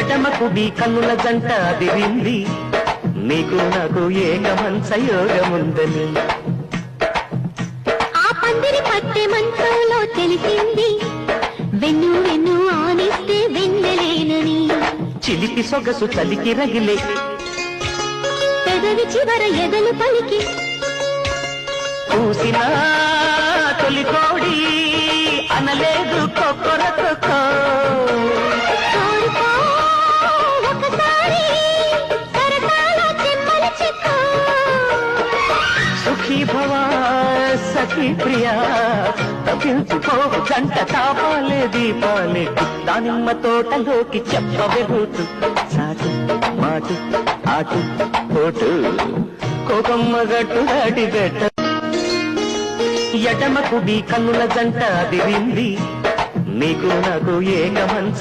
ఎడమకు మీ కన్నుల జంట అదిరింది, నీకు నాకు ఏకమంచ యోగముందని. ఆ పందిరి పట్టె మంచంలో తెలిసింది, వెన్ను వెన్ను ఆనిస్తే వెన్నెలేనని. చిలిపి సొగసు చలికి రగిలే, పెదవి చివర ఎదలు పలికి, చూసిన తొలి కోడి అనలేదు కొక్కరకొక్కో. కోరుకో ఒకసారి సరసాల చెమ్మల చిక్కో. సుఖీ భవ సఖీ ప్రియా, తప్పించుకో జంట తాపాలే దీపాలే. దానిమ్మ తోటలోకి చెప్పవెహూతు, సాటు మాటు ఆటు పోటు, కోకమ్మ గట్టు దాటి బెట్ట. ఎడమకు మీ కన్నుల జంట అదిరింది, నీకు నాకు ఏకమంచ